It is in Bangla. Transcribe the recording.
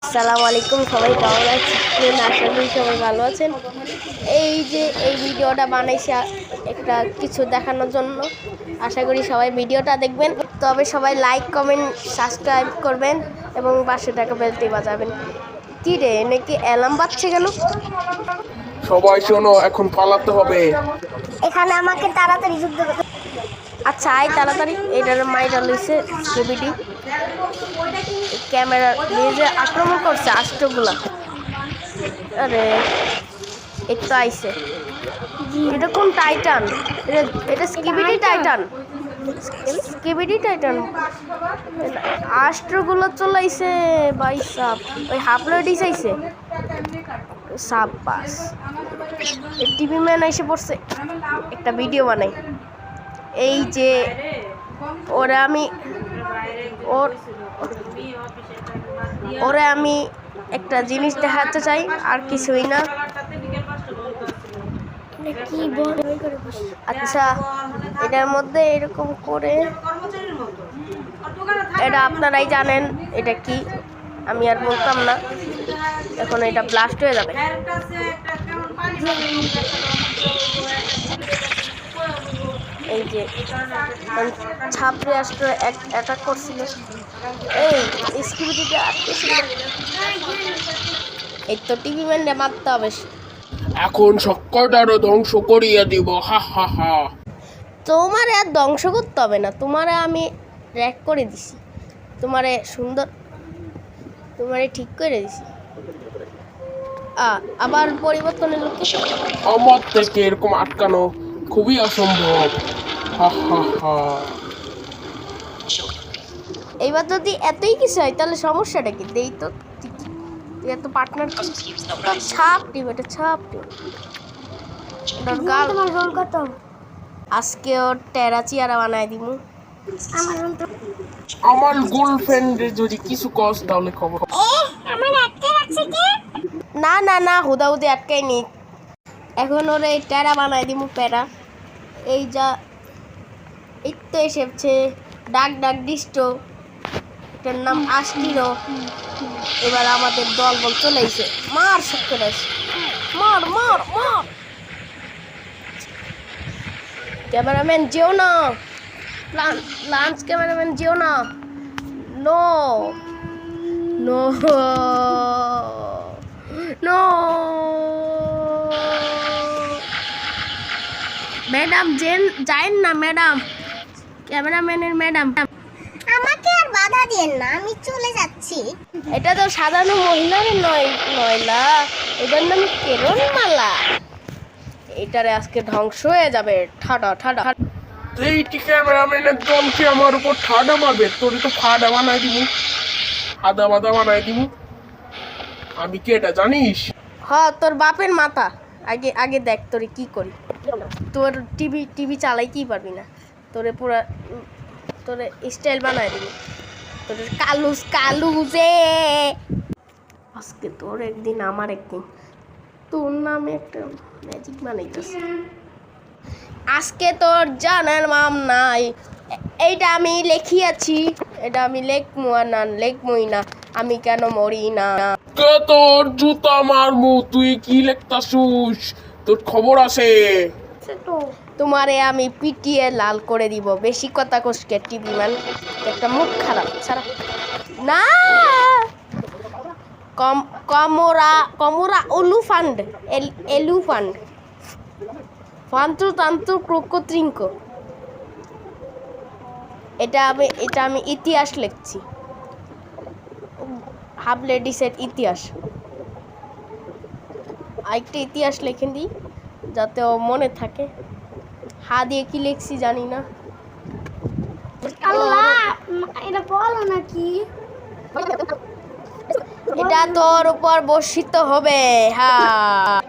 আসসালামু আলাইকুম, সবাই কেমন আছেন? আশা করি সবাই ভালো আছেন। এই যে এই ভিডিওটা বানাইছি একটা কিছু দেখানোর জন্য। আশা করি সবাই ভিডিওটা দেখবেন। তবে সবাই লাইক কমেন্ট সাবস্ক্রাইব করবেন এবং 500 টাকা বেলতে বাজাবেন। কি রে, নাকি অ্যালার্ম বাজছে কেন? সবাই শোনো, এখন পালাতে হবে। এখানে আমাকে তাড়াতাড়ি যুদ্ধ করতে। আচ্ছা, আয় তাড়াতাড়ি। এটার মাইটা লইছে কেবিডি ক্যামেরা নিয়ে যে আক্রমণ করছে আষ্টগুলা। আরে এই তো আইছে। এটা কোন টাইটান? এটা স্কিবিডি টাইটান। স্কিবিডি টাইটান আষ্টগুলো চলাইছে ভাই সাপ। ওই হাফলোডি চাইছে সাপ পাস। টিভি ম্যান এসে পড়ছে, একটা ভিডিও বানাই। এই যে ওরে আমি একটা জিনিস দেখাতে চাই, আর কিছুই না। আচ্ছা, এটার মধ্যে এরকম করে, এটা আপনারাই জানেন এটা কি, আমি আর বলতাম না। এখন এটা ব্লাস্ট হয়ে যাবে। এই যে ছাপড়ে আসলে অ্যাটাক করছিল, এই স্কিবিডিটা আটকেছিল। এই তো টিভি ম্যানটা মারতে হবে। এখন সক্কটারও ধ্বংস করিয়ে দিব, হা হা হা। তোমার আর ধ্বংস করতে হবে না, তোমারে আমি র্যাক করে দিছি, তোমারে সুন্দর, তোমারে ঠিক করে দিছি। আবার পরিবর্তনের লোকে আমার থেকে এরকম আটকানো খুবই অসম্ভব, হা হা হা। এইবার যদি এতই কিছু হয় তাহলে সমস্যাটা কি? দেই তো এত পার্টনার ছাপ টিম, এটা ছাপ টিম। তোমার রোল কত? আজকে ওর টেরা চিয়ারা বানাই দিমু। আমার রোল তো আমার গার্লফ্রেন্ডের যদি কিছু কস তাহলে খবর। আমার আটকে রাখছে কি? না না না, হুদাহুদি আটকাই নি। এখন ওরে এই টেরা বানাই দিমু প্যারা। এই যা এই তো এসেছে ডাক ডাক ডিস্ট, এটার নাম আষ্টিরো। এবার আমাদের দল বল চলে এসে মার শক্তি রাখছে, মার মার মার। ক্যামেরাম্যান যেও না, লাঞ্চ ক্যামেরাম্যান যেও না। নো নো নো ম্যাডাম যাইন না ম্যাডাম, ক্যামেরাম্যানের ম্যাডাম। আমাকে আর বাধা দিয়েন না, আমি চলে যাচ্ছি। এটা তো সাধারণ মহিলার নয়লা, এটার নাম কেরণমালা। এটারে আজকে ধ্বংস হয়ে যাবে। ঠাডা ঠাডা। এইটি ক্যামেরাম্যানের দলকে আমার উপর ঠাডা মারবে, তোর তো ফাডা বানাই দিব, আদা বাদা বানাই দিব। আমি কি এটা জানিস? তোর বাপের মাথা। আগে আগে দেখ তোরে কি করি। তোর টিভি চালাই কি পারবি না, তোরে পুরা তোরে স্টাইল বানাই দিবি। তোর কালুজে আজকে তোর একদিন আমার একদিন, তোর নামে একটা ম্যাজিক বানাইতেছে। আজকে তোর জানার মাম নাই। এইটা আমি লেখিয়াছি, এটা আমি লেখমু আর না লেখমুই না, আমি কেন মরি না। কে তোর জুতা মারমু, তুই কি লেখতাছুস? তোর খবর আছে? তোমারে আমি পিটিয়ে লাল করে দিব। বেশি কথা কসকে টিভি ম্যান, একটা মুখ খারাপ ছাড়া না। কমোরা এলুফান্ড ফান্ত্র তান্ত্র ক্রোকোত্রিঙ্ক। এটা আমি ইতিহাস লিখছি, হাফ লেডিসের ইতিহাস। আরেকটা ইতিহাস লিখে দিই যাতে ও মনে থাকে। হা দিয়ে কি লিখছি জানি না। আল্লাহ, এটা বলো নাকি? এটা তোর উপর বর্ষিত হবে। হ্যাঁ।